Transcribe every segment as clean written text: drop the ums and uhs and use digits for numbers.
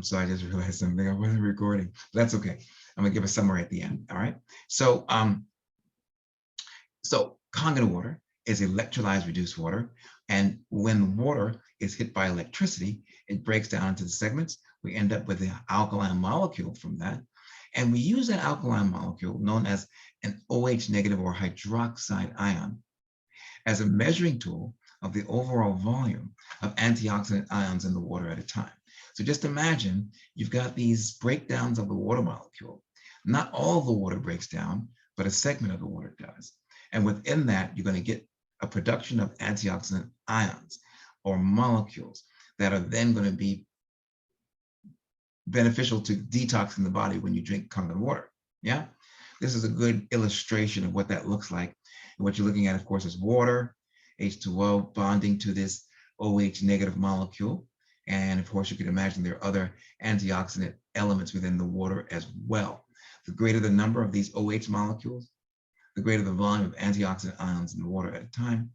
So I just realized something. I wasn't recording. That's okay. I'm gonna give a summary at the end. All right. So Kangen water is electrolyzed reduced water. And when water is hit by electricity, it breaks down into the segments. We end up with the alkaline molecule from that. And we use that alkaline molecule known as an OH negative or hydroxide ion as a measuring tool of the overall volume of antioxidant ions in the water at a time. So just imagine you've got these breakdowns of the water molecule. Not all the water breaks down, but a segment of the water does. And within that, you're going to get a production of antioxidant ions or molecules that are then going to be beneficial to detoxing the body when you drink Kangen water. Yeah, this is a good illustration of what that looks like. And what you're looking at, of course, is water, H2O bonding to this OH negative molecule. And of course, you can imagine there are other antioxidant elements within the water as well. The greater the number of these OH molecules, the greater the volume of antioxidant ions in the water at a time,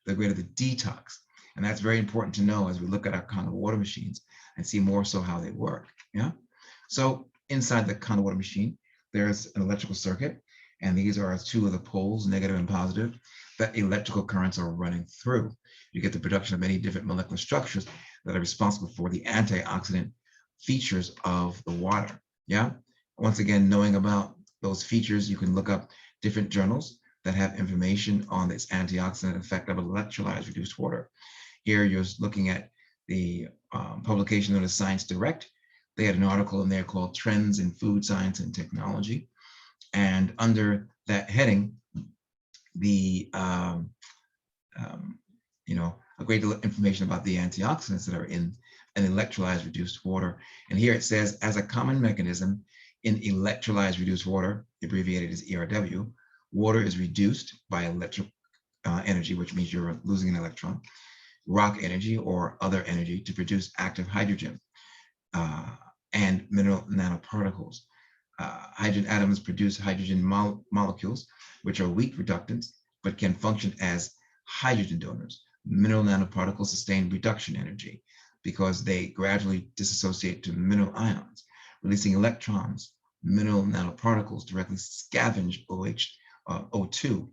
the greater the detox. And that's very important to know as we look at our Kangen water machines and see more so how they work. Yeah. So inside the Kangen water machine, there's an electrical circuit, and these are two of the poles, negative and positive, that electrical currents are running through. You get the production of many different molecular structures that are responsible for the antioxidant features of the water. Yeah. Once again, knowing about those features, you can look up different journals that have information on this antioxidant effect of electrolyzed reduced water. Here you're looking at the publication known as Science Direct. They had an article in there called Trends in Food Science and Technology. And under that heading, the a great deal of information about the antioxidants that are in an electrolyzed reduced water. And here it says, as a common mechanism in electrolyzed reduced water, abbreviated as ERW, water is reduced by electric energy, which means you're losing an electron, rock energy or other energy to produce active hydrogen and mineral nanoparticles. Hydrogen atoms produce hydrogen molecules, which are weak reductants, but can function as hydrogen donors. Mineral nanoparticles sustain reduction energy because they gradually dissociate to mineral ions, releasing electrons. Mineral nanoparticles directly scavenge O2.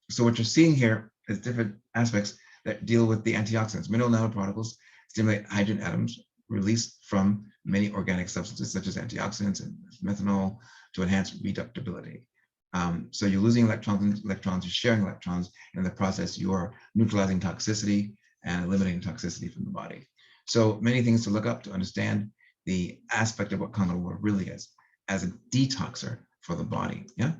So what you're seeing here is different aspects that deal with the antioxidants. Mineral nanoparticles stimulate hydrogen atoms released from many organic substances such as antioxidants and methanol to enhance reductibility. So you're losing electrons, you're sharing electrons, and in the process you are neutralizing toxicity and eliminating toxicity from the body. So many things to look up to understand the aspect of what Kangen water really is as a detoxer for the body. Yeah.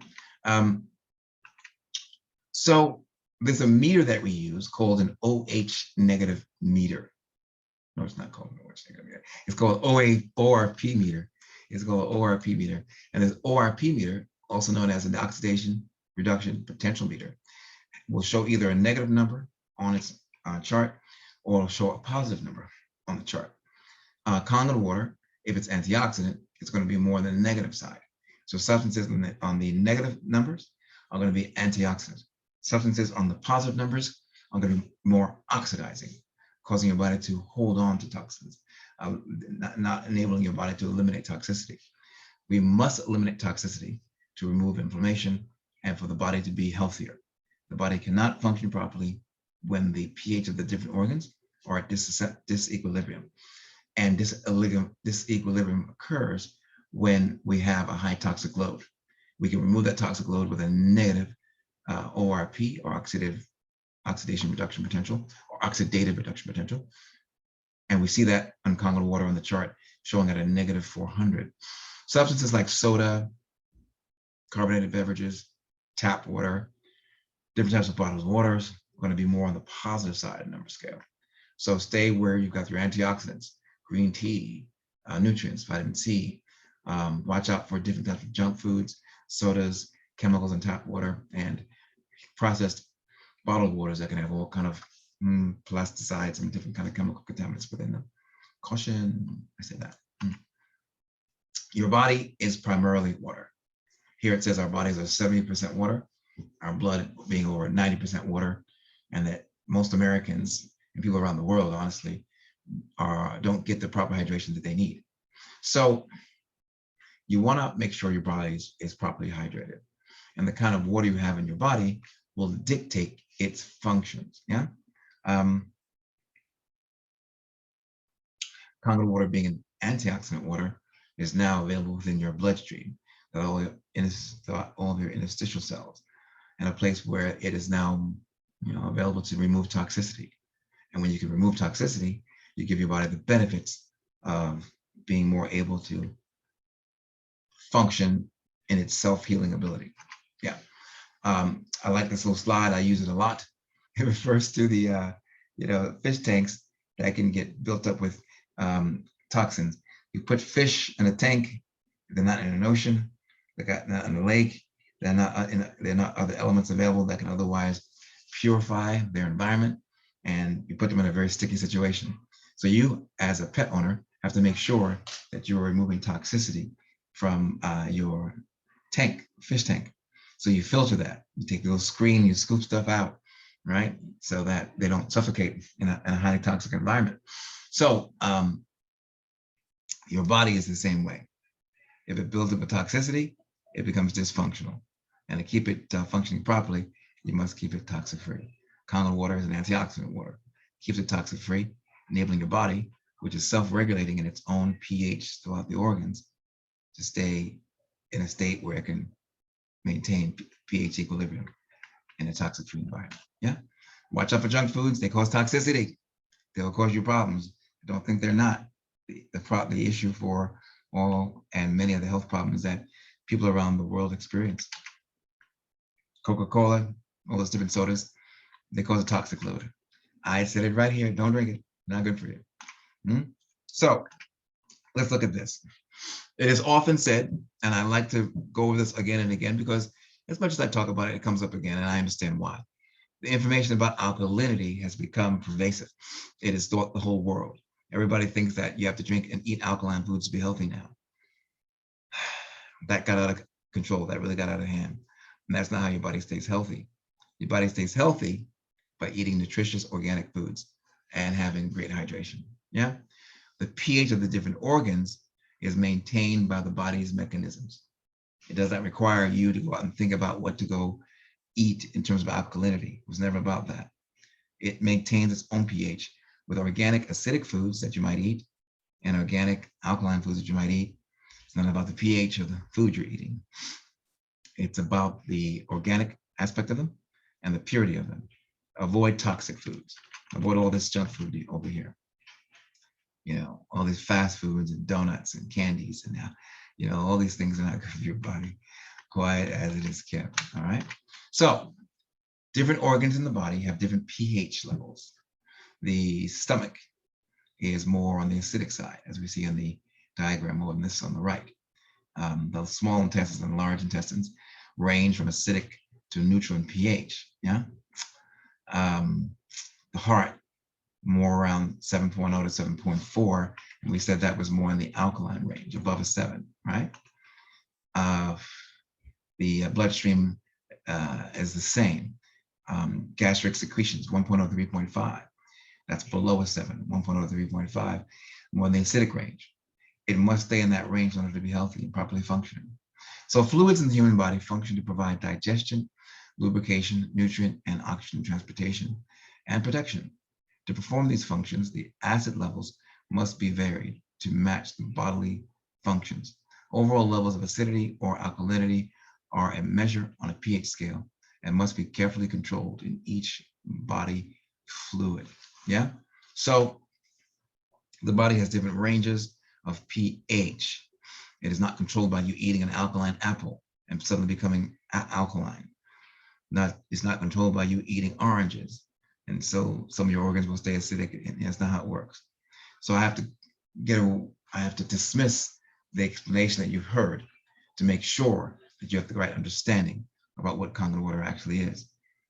So there's a meter that we use called an OH negative meter. No, it's not called an OH negative meter. It's called ORP meter. It's called ORP meter. And this ORP meter, also known as an oxidation reduction potential meter, will show either a negative number on its chart or it'll show a positive number on the chart. Kangen water, if it's antioxidant, it's going to be more on the negative side. So substances on the negative numbers are going to be antioxidants. Substances on the positive numbers are going to be more oxidizing, causing your body to hold on to toxins, not enabling your body to eliminate toxicity. We must eliminate toxicity to remove inflammation and for the body to be healthier. The body cannot function properly when the pH of the different organs are at disequilibrium. And disequilibrium occurs when we have a high toxic load. We can remove that toxic load with a negative ORP or oxidation reduction potential or oxidative reduction potential. And we see that on Kangen water on the chart showing at a negative 400. Substances like soda, carbonated beverages, tap water, different types of bottled waters are going to be more on the positive side of the number scale. So stay where you've got your antioxidants, green tea, nutrients, vitamin C. Watch out for different types of junk foods, sodas, chemicals in tap water, and processed bottled waters that can have all kind of plasticides and different kind of chemical contaminants within them. Caution, I say that. Your body is primarily water. Here it says our bodies are 70% water, our blood being over 90% water, and that most Americans and people around the world, honestly, don't get the proper hydration that they need. So you want to make sure your body is properly hydrated, and the kind of water you have in your body will dictate its functions. Yeah. Kangen water, being an antioxidant water, is now available within your bloodstream, all of your interstitial cells, in a place where it is now, available to remove toxicity. And when you can remove toxicity, you give your body the benefits of being more able to function in its self-healing ability. Yeah. I like this little slide. I use it a lot. It refers to the, fish tanks that can get built up with toxins. You put fish in a tank, they're not in an ocean, they're not in a lake, they're not other elements available that can otherwise purify their environment, and you put them in a very sticky situation. So you, as a pet owner, have to make sure that you're removing toxicity from your tank, fish tank. So you filter that. You take the little screen, you scoop stuff out, right? So that they don't suffocate in a highly toxic environment. So your body is the same way. If it builds up with toxicity, it becomes dysfunctional. And to keep it functioning properly, you must keep it toxic-free. Kangen water is an antioxidant water. It keeps it toxic-free, enabling your body, which is self-regulating in its own pH throughout the organs, to stay in a state where it can maintain pH equilibrium in a toxic-free environment. Yeah. Watch out for junk foods. They cause toxicity. They will cause you problems. Don't think they're not. The issue for all and many of the health problems that people around the world experience. Coca-Cola, all those different sodas, they cause a toxic load. I said it right here. Don't drink it. Not good for you. So let's look at this. It is often said, and I like to go over this again and again, because as much as I talk about it, it comes up again, and I understand why. The information about alkalinity has become pervasive. It is throughout the whole world. Everybody thinks that you have to drink and eat alkaline foods to be healthy now. That got out of control. That really got out of hand. And that's not how your body stays healthy. Your body stays healthy by eating nutritious organic foods and having great hydration. Yeah. The pH of the different organs is maintained by the body's mechanisms. It does not require you to go out and think about what to go eat in terms of alkalinity. It was never about that. It maintains its own pH with organic acidic foods that you might eat and organic alkaline foods that you might eat. It's not about the pH of the food you're eating. It's about the organic aspect of them and the purity of them. Avoid toxic foods. Avoid all this junk food over here. All these fast foods and donuts and candies and all these things are not good for your body, quiet as it is kept. All right. So different organs in the body have different pH levels. The stomach is more on the acidic side, as we see in the diagram more than this on the right. The small intestines and large intestines range from acidic to neutral in pH. Yeah. The heart, more around 7.0 to 7.4. And we said that was more in the alkaline range, above a 7, right? The bloodstream is the same. Gastric secretions, 1.0 to 3.5. That's below a 7, 1.0 to 3.5, more in the acidic range. It must stay in that range in order to be healthy and properly functioning. So fluids in the human body function to provide digestion, lubrication, nutrient, and oxygen transportation, and protection. To perform these functions, the acid levels must be varied to match the bodily functions. Overall levels of acidity or alkalinity are a measure on a pH scale and must be carefully controlled in each body fluid. Yeah. So the body has different ranges of pH. It is not controlled by you eating an alkaline apple and suddenly becoming alkaline. It's not controlled by you eating oranges, and so some of your organs will stay acidic, and that's not how it works. So I have to dismiss the explanation that you've heard to make sure that you have the right understanding about what Kangen water actually is.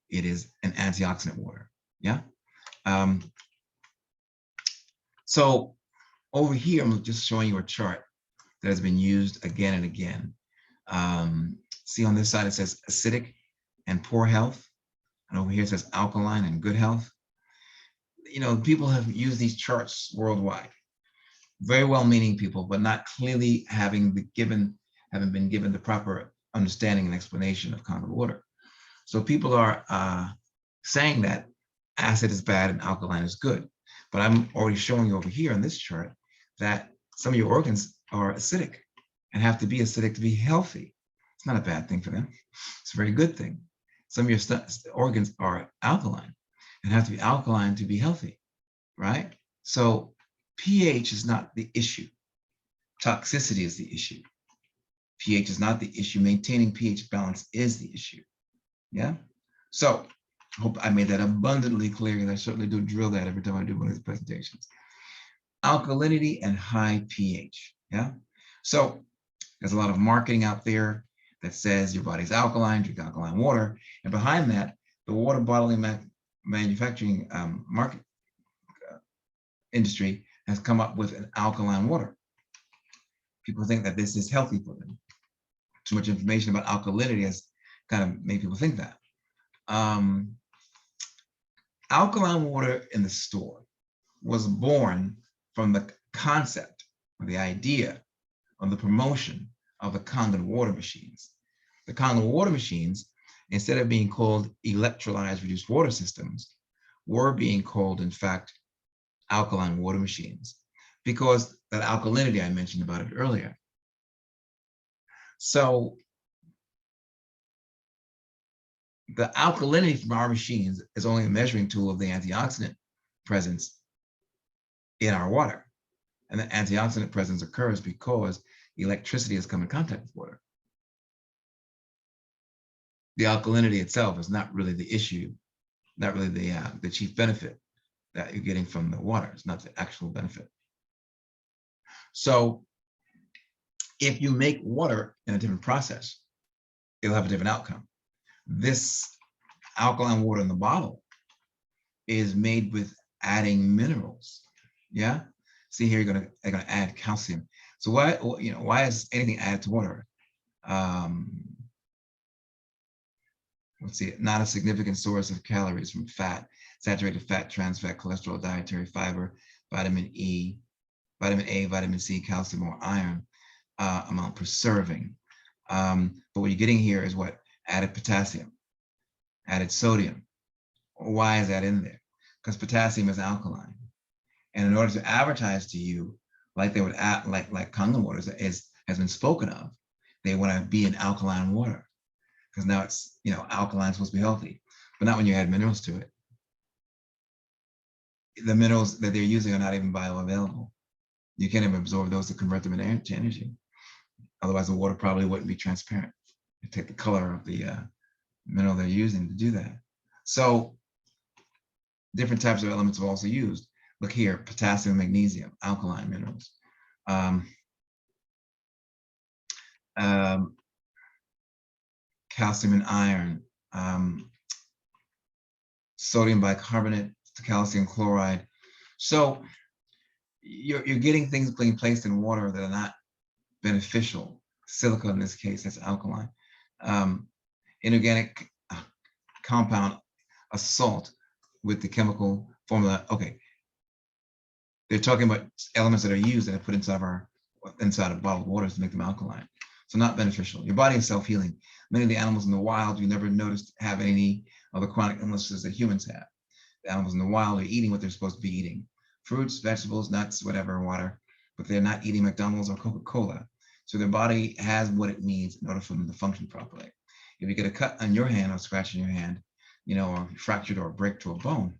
It is an antioxidant water. Yeah. So over here, I'm just showing you a chart that has been used again and again. See on this side, it says acidic and poor health. And over here it says alkaline and good health. people have used these charts worldwide, very well-meaning people, but not clearly having been given the proper understanding and explanation of Kangen water. So people are saying that acid is bad and alkaline is good. But I'm already showing you over here on this chart that some of your organs are acidic and have to be acidic to be healthy. It's not a bad thing for them. It's a very good thing. Some of your organs are alkaline and have to be alkaline to be healthy, right? So pH is not the issue. Toxicity is the issue. pH is not the issue. Maintaining pH balance is the issue. Yeah? So I hope I made that abundantly clear, and I certainly do drill that every time I do one of these presentations. Alkalinity and high pH. Yeah? So there's a lot of marketing out there that says your body's alkaline, drink alkaline water. And behind that, the water bottling manufacturing market industry has come up with an alkaline water. People think that this is healthy for them. Too much information about alkalinity has kind of made people think that. Alkaline water in the store was born from the concept or the idea of the promotion of the Kangen water machines. The Kangen water machines, instead of being called electrolyzed reduced water systems, were being called, in fact, alkaline water machines, because that alkalinity I mentioned about it earlier. So the alkalinity from our machines is only a measuring tool of the antioxidant presence in our water. And the antioxidant presence occurs because electricity has come in contact with water. The alkalinity itself is not really the issue, not really the chief benefit that you're getting from the water. It's not the actual benefit. So if you make water in a different process, it'll have a different outcome. This alkaline water in the bottle is made with adding minerals. Yeah. See here, they're gonna add calcium. So why is anything added to water? Let's see, not a significant source of calories from fat, saturated fat, trans fat, cholesterol, dietary fiber, vitamin E, vitamin A, vitamin C, calcium, or iron amount per serving. But what you're getting here is what? Added potassium, added sodium. Why is that in there? Because potassium is alkaline. And in order to advertise to you, like they would like Kangen water has been spoken of, they want to be in alkaline water. Because now it's, alkaline is supposed to be healthy, but not when you add minerals to it. The minerals that they're using are not even bioavailable. You can't even absorb those to convert them into energy. Otherwise, the water probably wouldn't be transparent. You take the color of the mineral they're using to do that. So different types of elements are also used. Look here, potassium, magnesium, alkaline minerals. Calcium and iron, sodium bicarbonate, calcium chloride. So you're getting things being placed in water that are not beneficial. Silica in this case, that's alkaline. Inorganic compound, a salt with the chemical formula. Okay, they're talking about elements that are used that are put inside of bottled waters to make them alkaline. So not beneficial. Your body is self-healing. Many of the animals in the wild you never noticed have any of the chronic illnesses that humans have. The animals in the wild are eating what they're supposed to be eating. Fruits, vegetables, nuts, whatever, water, but they're not eating McDonald's or Coca-Cola. So their body has what it needs in order for them to function properly. If you get a cut on your hand or a scratch in your hand, or fractured or a break to a bone,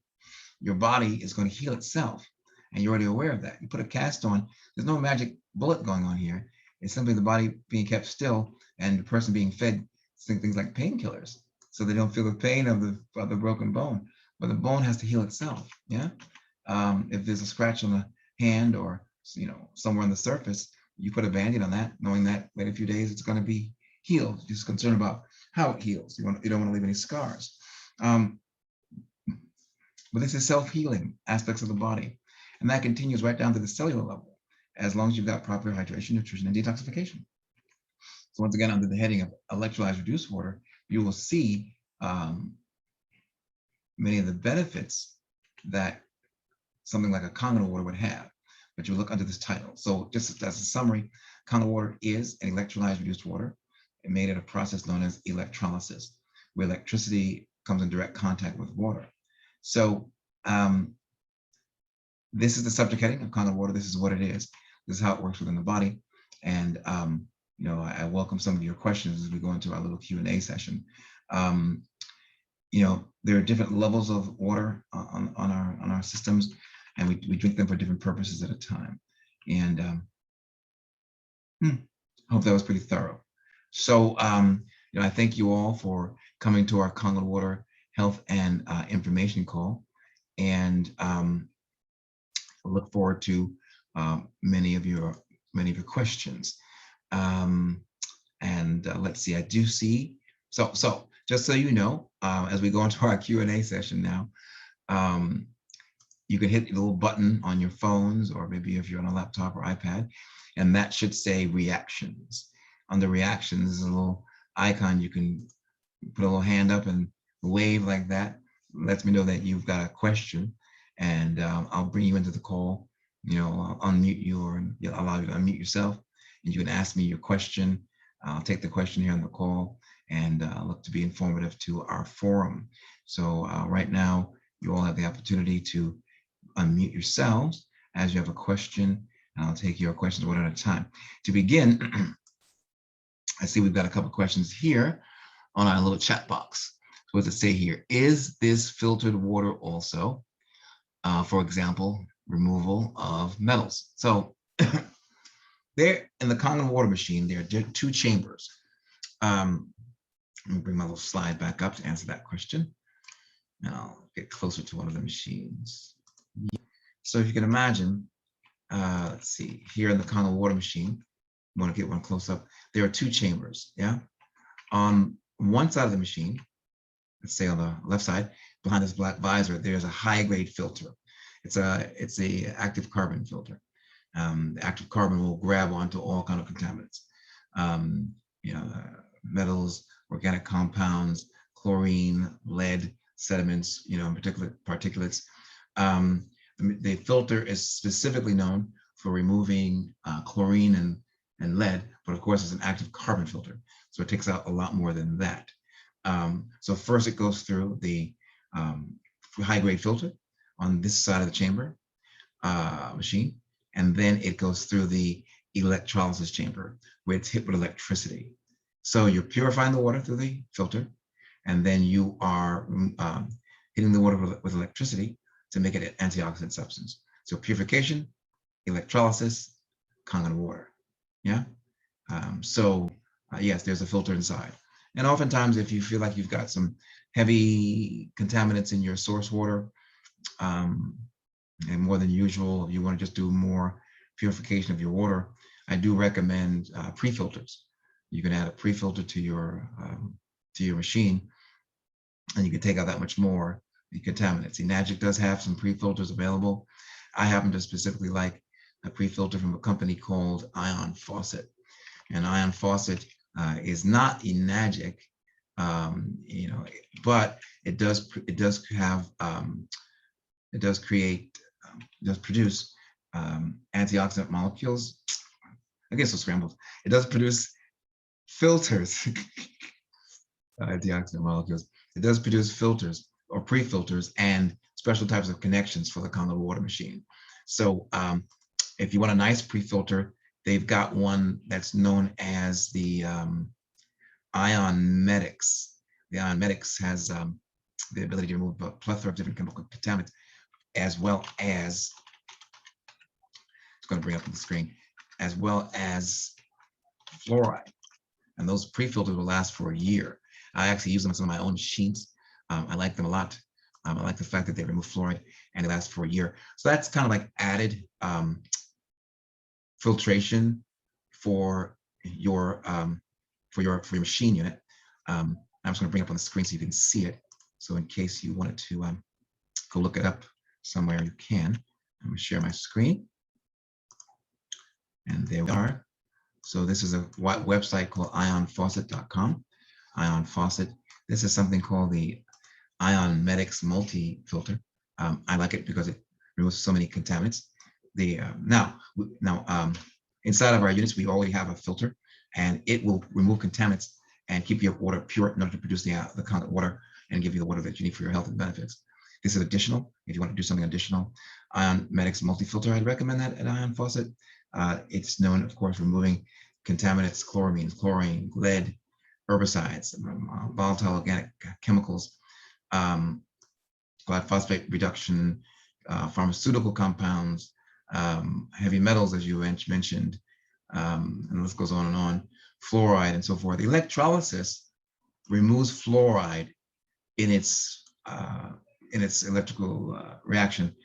your body is going to heal itself. And you're already aware of that. You put a cast on, there's no magic bullet going on here. It's simply the body being kept still and the person being fed things like painkillers so they don't feel the pain of the broken bone. But the bone has to heal itself. Yeah. If there's a scratch on the hand or somewhere on the surface, you put a Band-Aid on that, knowing that wait a few days it's going to be healed. You're just concerned about how it heals. You don't want to leave any scars. But this is self-healing aspects of the body, and that continues right down to the cellular level, as long as you've got proper hydration, nutrition, and detoxification. So once again, under the heading of electrolyzed reduced water, you will see many of the benefits that something like a Kangen water would have, but you look under this title. So just as a summary, Kangen water is an electrolyzed reduced water made in a process known as electrolysis, where electricity comes in direct contact with water. So this is the subject heading of Kangen water. This is what it is. This is how it works within the body. And you know, I welcome some of your questions as we go into our little Q&A session. You know, there are different levels of water on our systems, and we drink them for different purposes at a time. And I hope that was pretty thorough. So you know, I thank you all for coming to our Kangen water health and information call, and I look forward to many of your questions. Let's see, I do see. So just so you know, as we go into our Q&A session now, you can hit the little button on your phones, or maybe if you're on a laptop or iPad, and that should say reactions. Under reactions, there's a little icon. You can put a little hand up and wave like that. Lets me know that you've got a question, and I'll bring you into the call. You know, I'll unmute you, or allow you to unmute yourself, and you can ask me your question. I'll take the question here on the call, and look to be informative to our forum. So right now, you all have the opportunity to unmute yourselves as you have a question, and I'll take your questions one at a time. To begin, I see we've got a couple questions here on our little chat box. So what does it say here? Is this filtered water also? For example, removal of metals. So there in the Kangen water machine, there are two chambers. Let me bring my little slide back up to answer that question. And I'll get closer to one of the machines. So if you can imagine, let's see, here in the Kangen water machine, I want to get one close up. There are two chambers, yeah? On one side of the machine, let's say on the left side, behind this black visor, there's a high-grade filter. It's a active carbon filter. The active carbon will grab onto all kind of contaminants. You know, metals, organic compounds, chlorine, lead, sediments, you know, in particular particulates. The filter is specifically known for removing chlorine and lead, but of course it's an active carbon filter. So it takes out a lot more than that. So first it goes through the high-grade filter on this side of the chamber machine, and then it goes through the electrolysis chamber where it's hit with electricity. So you're purifying the water through the filter, and then you are hitting the water with electricity to make it an antioxidant substance. So purification, electrolysis, Kangen water. Yeah. Yes, there's a filter inside. And oftentimes, if you feel like you've got some heavy contaminants in your source water, and more than usual, you want to just do more purification of your water, I do recommend pre-filters. You can add a pre-filter to your machine, and you can take out that much more the contaminants. Enagic does have some pre-filters available. I happen to specifically like a pre-filter from a company called Ion Faucet, and Ion Faucet is not Enagic, you know, but it does produce antioxidant molecules. I guess it's scrambled. It does produce filters, antioxidant molecules. It does produce filters or pre-filters and special types of connections for the Kangen water machine. So if you want a nice pre-filter, they've got one that's known as the Ion Medics. The Ion Medics has the ability to remove a plethora of different chemical contaminants, as well as, it's going to bring up on the screen, as well as fluoride. And those pre-filters will last for a year. I actually use them on some of my own machines. I like them a lot. I like the fact that they remove fluoride and they last for a year. So that's kind of like added filtration for your machine unit. I'm just going to bring it up on the screen so you can see it. So in case you wanted to go look it up somewhere, you can. I'm going to share my screen. And there we are. So this is a website called ionfaucet.com. Ion Faucet. This is something called the Ion Medics multi-filter. I like it because it removes so many contaminants. Now, inside of our units, we already have a filter, and it will remove contaminants and keep your water pure in order to produce the kind of water and give you the water that you need for your health and benefits. This is additional. If you want to do something additional, Ion Medix multi-filter, I'd recommend that at Ion Faucet. It's known, of course, removing contaminants, chloramines, chlorine, lead, herbicides, volatile organic chemicals, glyphosate reduction, pharmaceutical compounds, heavy metals, as you mentioned, and the list goes on and on, fluoride and so forth. Electrolysis removes fluoride in its electrical reaction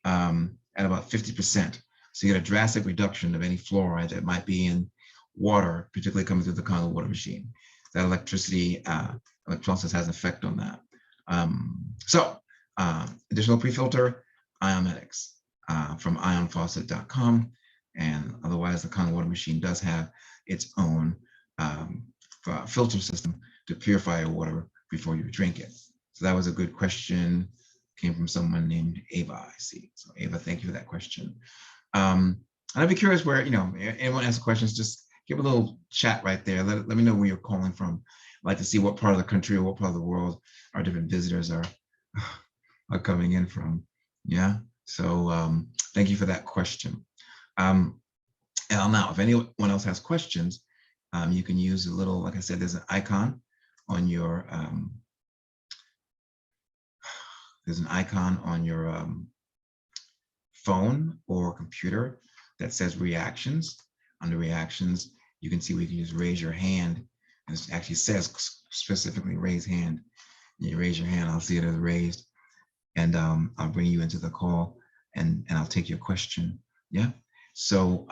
at about 50%. So you get a drastic reduction of any fluoride that might be in water, particularly coming through the Kangen water machine. That electrolysis has an effect on that. Additional pre-filter, Ion Medix from ionfaucet.com. And otherwise, the Kangen water machine does have its own filter system to purify your water before you drink it. So that was a good question. Came from someone named Ava, I see. So Ava, thank you for that question. And I'd be curious where, anyone has questions, just give a little chat right there. Let me know where you're calling from. I'd like to see what part of the country or what part of the world our different visitors are coming in from. Yeah. So thank you for that question. And now, if anyone else has questions, you can use a little, like I said, there's an icon on your phone or computer that says reactions. Under reactions, you can see we can just raise your hand, and it actually says specifically raise hand. And you raise your hand, I'll see it as raised, and I'll bring you into the call, and I'll take your question. Yeah. So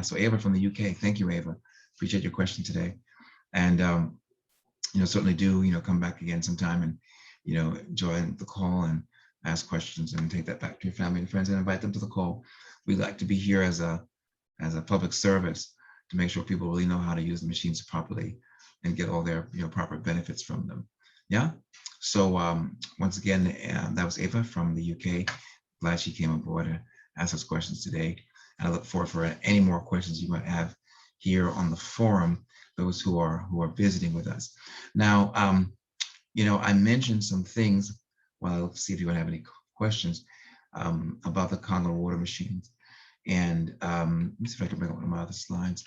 so Ava from the UK, thank you, Ava. Appreciate your question today, and certainly do come back again sometime and join the call and ask questions and take that back to your family and friends and invite them to the call. We like to be here as a public service to make sure people really know how to use the machines properly and get all their proper benefits from them. Yeah. So once again, that was Ava from the UK. Glad she came aboard and asked us questions today. And I look forward for any more questions you might have here on the forum, those who are visiting with us. Now, I mentioned some things. Well, I'll see if you have any questions about the Kangen water machines. And let me see if I can bring up one of my other slides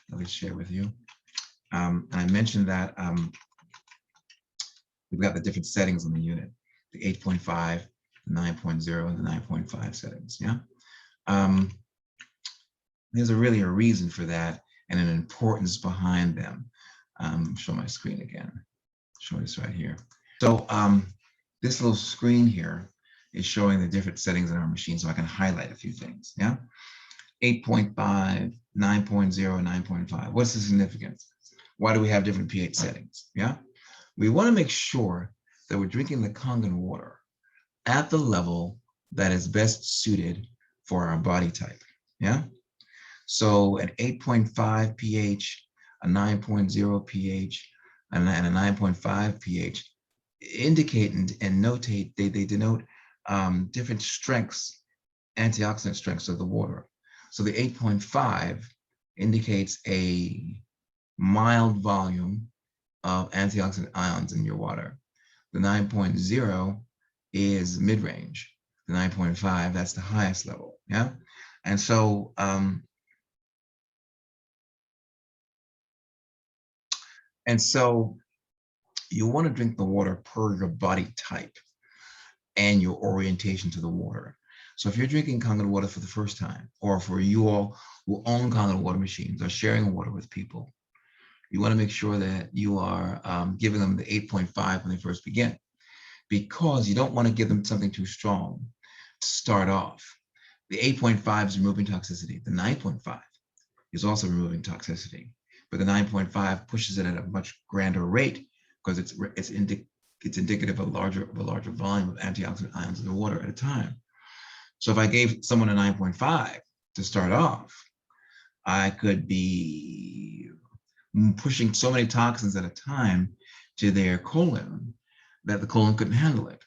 that I share with you. And I mentioned that we've got the different settings on the unit, the 8.5, the 9.0, and the 9.5 settings. Yeah. There's really a reason for that and an importance behind them. Show my screen again. Show this right here. So this little screen here is showing the different settings in our machine, so I can highlight a few things. Yeah. 8.5, 9.0, 9.5. What's the significance? Why do we have different pH settings? Yeah. We want to make sure that we're drinking the Kangen water at the level that is best suited for our body type. Yeah. So an 8.5 pH, a 9.0 pH, and a 9.5 pH indicate and notate, they denote different strengths, antioxidant strengths of the water. So the 8.5 indicates a mild volume of antioxidant ions in your water. The 9.0 is mid-range. The 9.5, that's the highest level. Yeah. And so you want to drink the water per your body type and your orientation to the water. So if you're drinking Kangen water for the first time, or for you all who own Kangen water machines or sharing water with people, you want to make sure that you are giving them the 8.5 when they first begin, because you don't want to give them something too strong to start off. The 8.5 is removing toxicity. The 9.5 is also removing toxicity, but the 9.5 pushes it at a much grander rate because it's indicative of a larger volume of antioxidant ions in the water at a time. So if I gave someone a 9.5 to start off, I could be pushing so many toxins at a time to their colon that the colon couldn't handle it.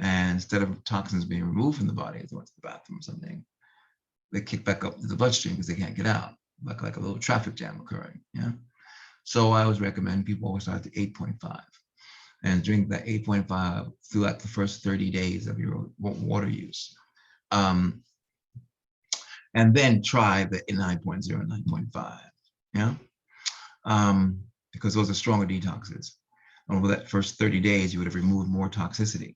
And instead of toxins being removed from the body as they went to the bathroom or something, they kick back up to the bloodstream because they can't get out, like a little traffic jam occurring. Yeah. So I always recommend people always start at 8.5 and drink that 8.5 throughout the first 30 days of your water use. And then try the 9.0 and 9.5. Yeah. Because those are stronger detoxes. Over that first 30 days, you would have removed more toxicity.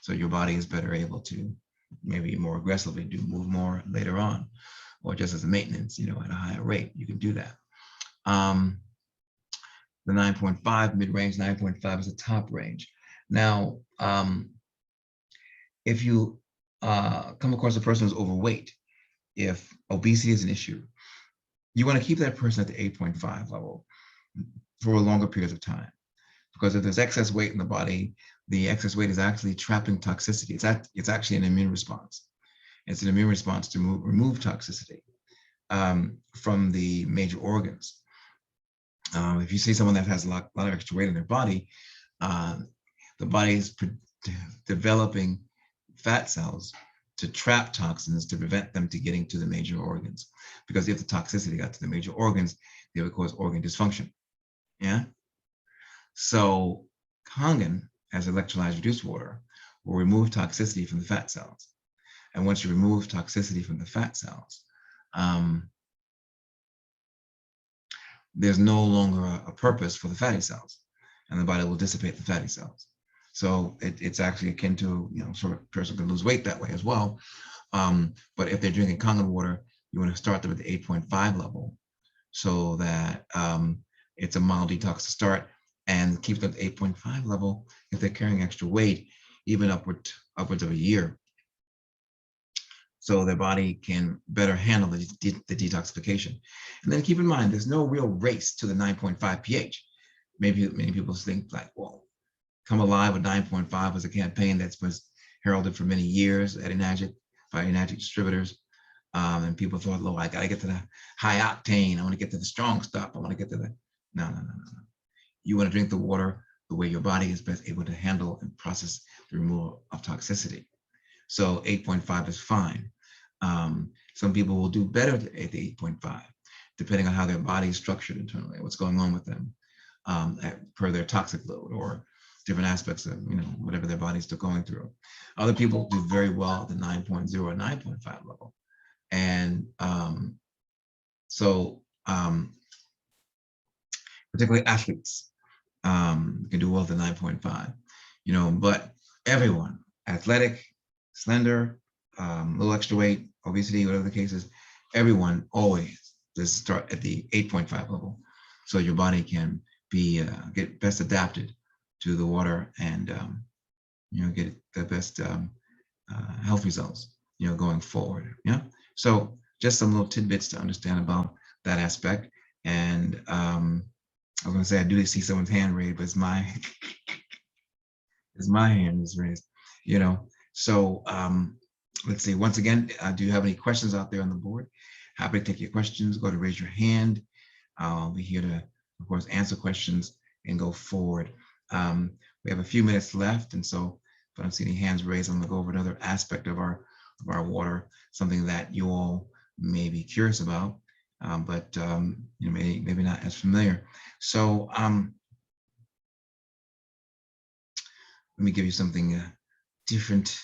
So your body is better able to maybe more aggressively move more later on, or just as a maintenance, at a higher rate, you can do that. The 9.5 mid-range, 9.5 is the top range. Now, if you come across a person who's overweight, if obesity is an issue, you want to keep that person at the 8.5 level for longer periods of time. Because if there's excess weight in the body, the excess weight is actually trapping toxicity. It's actually an immune response. It's an immune response to remove toxicity from the major organs. If you see someone that has a lot of extra weight in their body, the body is developing fat cells to trap toxins to prevent them to getting to the major organs. Because if the toxicity got to the major organs, they would cause organ dysfunction. Yeah. So Kangen, as electrolyzed reduced water, will remove toxicity from the fat cells. And once you remove toxicity from the fat cells, there's no longer a purpose for the fatty cells, and the body will dissipate the fatty cells. So it's actually akin to, sort of a person can lose weight that way as well. But if they're drinking Kangen water, you want to start them at the 8.5 level so that it's a mild detox to start, and keep them at the 8.5 level if they're carrying extra weight, even upwards of a year. So their body can better handle the detoxification. And then keep in mind, there's no real race to the 9.5 pH. Maybe many people think like, well, Come Alive with 9.5 was a campaign that was heralded for many years at Enagic, by Enagic distributors. And people thought, oh, I gotta get to the high octane. I wanna get to the strong stuff. I wanna get to the, no. You wanna drink the water the way your body is best able to handle and process the removal of toxicity. So 8.5 is fine. Some people will do better at the 8.5, depending on how their body is structured internally, what's going on with them per their toxic load or different aspects of whatever their body's still going through. Other people do very well at the 9.0 or 9.5 level. And particularly athletes can do well at the 9.5, but everyone, athletic, slender, little extra weight, obesity, whatever the case is, everyone always just start at the 8.5 level, so your body can be get best adapted to the water and get the best health results going forward. Yeah. So just some little tidbits to understand about that aspect. And I was going to say I do see someone's hand raised, but it's my hand is raised. So let's see. Once again, do you have any questions out there on the board? Happy to take your questions. Go to raise your hand. I'll be here to, of course, answer questions and go forward. We have a few minutes left, and so if I don't see any hands raised, I'm going to go over another aspect of our water, something that you all may be curious about, but maybe not as familiar. So let me give you something different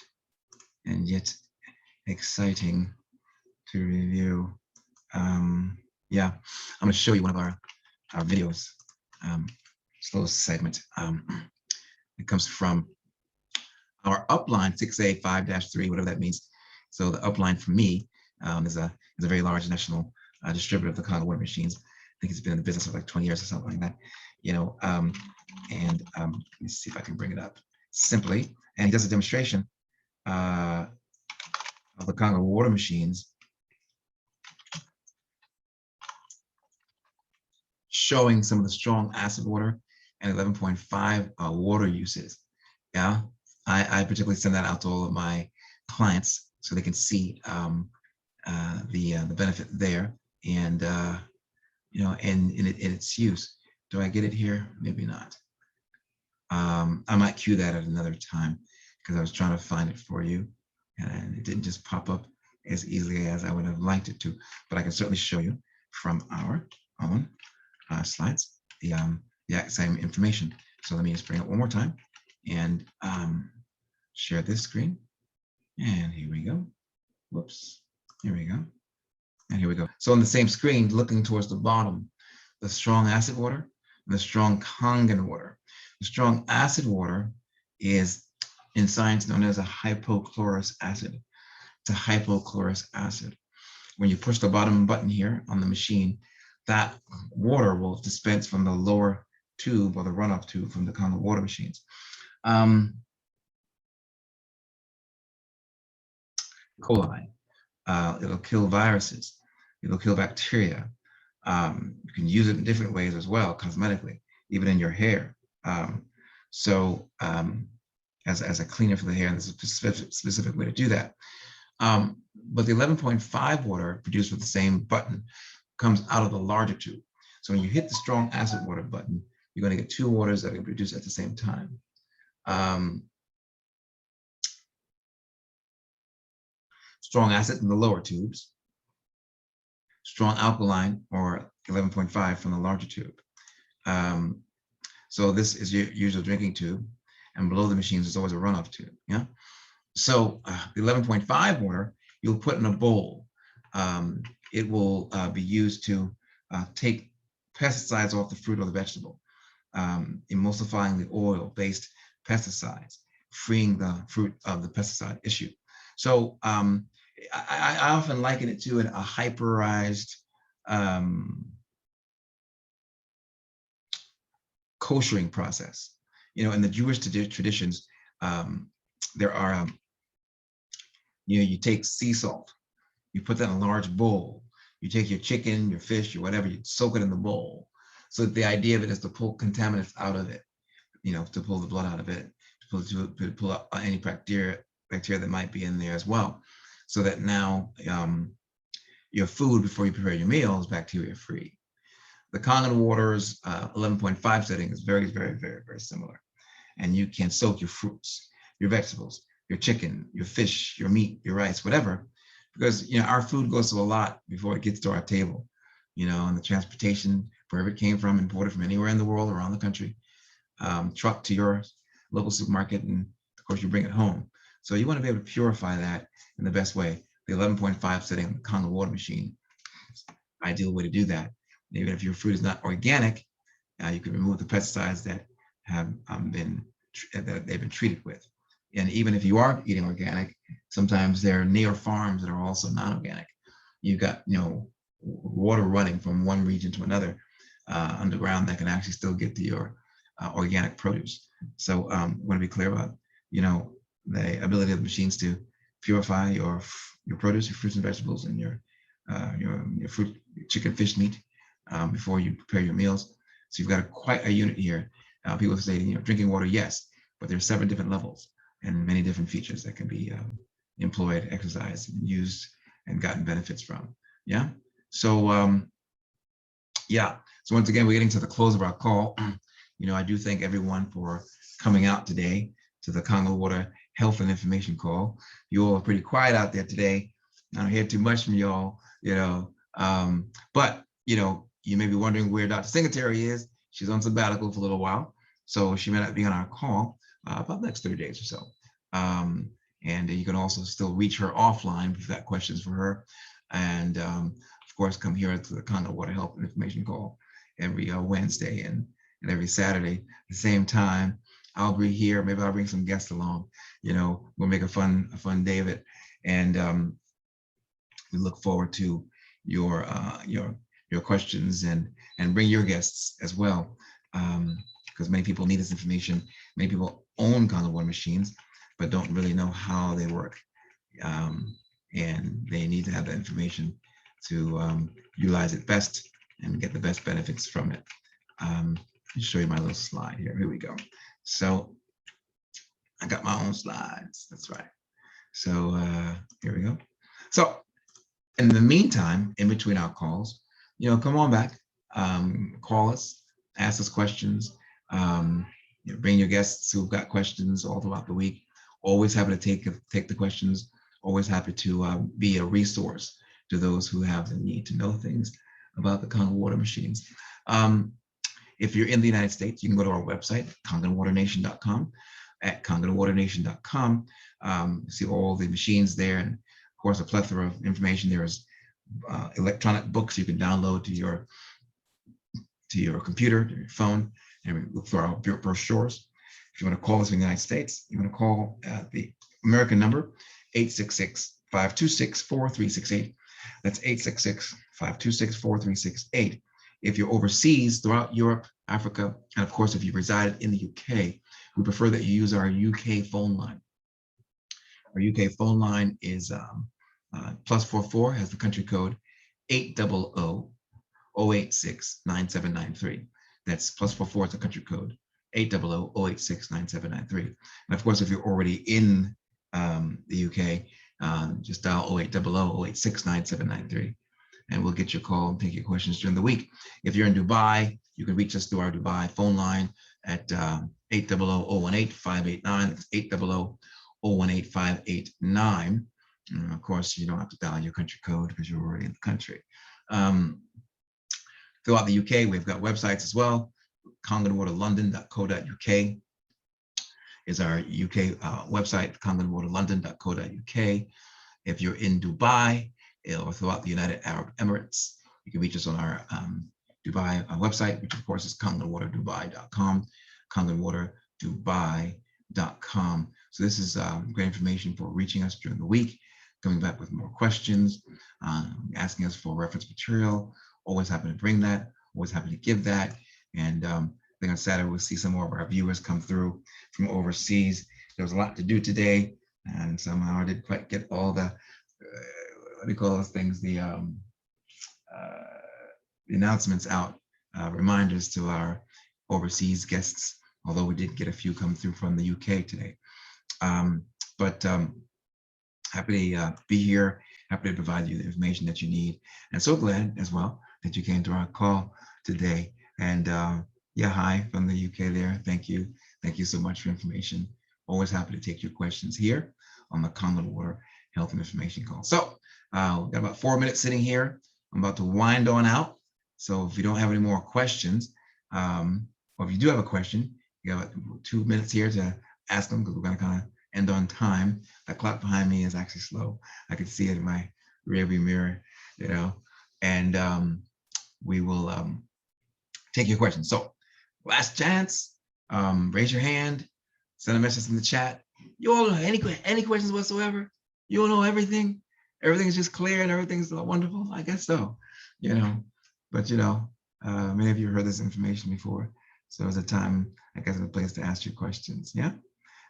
and yet exciting to review. Yeah, I'm going to show you one of our videos. Slow segment. It comes from our upline 6A5-3, whatever that means. So the upline for me is a very large national distributor of the Kangen water machines. I think he's been in the business for like 20 years or something like that. Let me see if I can bring it up simply. And he does a demonstration of the Kangen water machines, showing some of the strong acid water and 11.5 water uses. Yeah, I particularly send that out to all of my clients so they can see the benefit there, and in its use. Do I get it here? Maybe not. I might cue that at another time. because I was trying to find it for you, and it didn't just pop up as easily as I would have liked it to. But I can certainly show you from our own slides the same information. So let me just bring it one more time and share this screen. And here we go. Whoops. Here we go. And here we go. So on the same screen, looking towards the bottom, the strong acid water and the strong Kangen water. The strong acid water is in science known as a hypochlorous acid. It's a hypochlorous acid. When you push the bottom button here on the machine, that water will dispense from the lower tube or the runoff tube from the Kangen water machines. Coli, it'll kill viruses, it'll kill bacteria. You can use it in different ways as well, cosmetically, even in your hair. As a cleaner for the hair, and there's a specific way to do that. But the 11.5 water produced with the same button comes out of the larger tube. So when you hit the strong acid water button, you're going to get two waters that are produced at the same time. Strong acid in the lower tubes, strong alkaline or 11.5 from the larger tube. So this is your usual drinking tube, and below the machines is always a runoff tube. Yeah. So the 11.5 water you'll put in a bowl. It will be used to take pesticides off the fruit or the vegetable, emulsifying the oil-based pesticides, freeing the fruit of the pesticide issue. So I often liken it to a hyperized koshering process. You know, in the Jewish traditions, there are, you take sea salt, you put that in a large bowl, you take your chicken, your fish, your whatever, you soak it in the bowl. So the idea of it is to pull contaminants out of it, you know, to pull the blood out of it, to pull out any bacteria that might be in there as well. So that now your food before you prepare your meal is bacteria free. The Kangen water's 11.5 setting is very, very, very, very similar. And you can soak your fruits, your vegetables, your chicken, your fish, your meat, your rice, whatever, because, you know, our food goes through a lot before it gets to our table, you know, and the transportation, wherever it came from, imported from anywhere in the world, around the country, truck to your local supermarket, and of course you bring it home. So you want to be able to purify that in the best way. The 11.5 setting on the Kangen water machine, ideal way to do that. Even if your fruit is not organic, you can remove the pesticides that have they've been treated with. And even if you are eating organic, sometimes there are near farms that are also non-organic. You've got, you know, water running from one region to another underground that can actually still get to your organic produce. So want to be clear about, you know, the ability of the machines to purify your produce, your fruits and vegetables, and your fruit, chicken, fish, meat before you prepare your meals. So you've got quite a unit here. People say, you know, drinking water, yes, but there's 7 different levels and many different features that can be employed, exercised, and used, and gotten benefits from. Yeah. So yeah. So once again, we're getting to the close of our call. You know, I do thank everyone for coming out today to the Kangen Water Health and Information Call. You all are pretty quiet out there today. I don't hear too much from y'all, you know. But you know, you may be wondering where Dr. Singletary is. She's on sabbatical for a little while, so she may not be on our call about the next 30 days or so. And you can also still reach her offline if you've got questions for her. And of course, come here to the Kangen Water Health and Information Call every Wednesday and every Saturday at the same time. I'll be here. Maybe I'll bring some guests along. You know, we'll make a fun day of it. And we look forward to your questions, and bring your guests as well, because many people need this information. Many people own Kangen water machines, but don't really know how they work, and they need to have that information to utilize it best and get the best benefits from it. Let me show you my little slide here. Here we go. So I got my own slides. That's right. So here we go. So in the meantime, in between our calls, you know, come on back, call us, ask us questions, you know, bring your guests who've got questions all throughout the week, Always happy to take the questions. Always happy to be a resource to those who have the need to know things about the Kangen water machines. If you're in the United States, you can go to our website, kangenwaternation.com. At kangenwaternation.com, see all the machines there, and of course a plethora of information. There is electronic books you can download to your computer, to your phone, and look for our brochures. If you want to call us in the United States, you want to call the American number, 866-526-4368. That's 866-526-4368. If you're overseas throughout Europe, Africa, and of course, if you resided in the UK, we prefer that you use our UK phone line. Our UK phone line is +44, has the country code 800-086-9793. That's +44 is the country code 800-086-9793. And of course, if you're already in the UK, just dial 0800-086-9793. And we'll get your call and take your questions during the week. If you're in Dubai, you can reach us through our Dubai phone line at 800-018-589. That's 800-018-589. And of course, you don't have to dial your country code because you're already in the country. Throughout the UK, we've got websites as well. kangenwaterlondon.co.uk is our UK website, kangenwaterlondon.co.uk. If you're in Dubai, or throughout the United Arab Emirates, you can reach us on our Dubai website, which of course is kangenwaterdubai.com, kangenwaterdubai.com. So this is great information for reaching us during the week, coming back with more questions, asking us for reference material. Always happy to bring that, always happy to give that. And I think on Saturday, we'll see some more of our viewers come through from overseas. There was a lot to do today, and somehow I didn't quite get all the what do you call those things, the announcements out, reminders to our overseas guests, although we did get a few come through from the UK today. But happy to be here, happy to provide you the information that you need, and so glad as well that you came to our call today. And yeah, hi from the UK there. Thank you so much for information. Always happy to take your questions here on the Kangen Water Health and Information Call. So we've got about 4 minutes sitting here. I'm about to wind on out. So if you don't have any more questions, or if you do have a question, you have 2 minutes here to ask them, because we're going to kind of end on time. That clock behind me is actually slow. I can see it in my rearview mirror, you know, and we will take your questions. So last chance, raise your hand, send a message in the chat. You all know any questions whatsoever? You all know everything? Everything is just clear and everything's wonderful? I guess so, you know, but you know, many of you heard this information before. So it's a time, I guess, a place to ask your questions, yeah?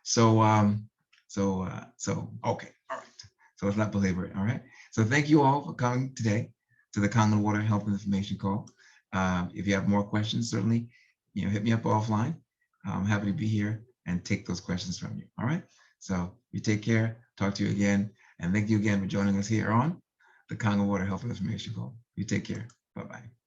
So, okay, all right. So let's not belabor it, all right? So thank you all for coming today to the Kangen Water Health and Information Call. If you have more questions, certainly, you know, hit me up offline. I'm happy to be here and take those questions from you, all right? So you take care, talk to you again, and thank you again for joining us here on the Kangen Water Health and Information Call. You take care, bye-bye.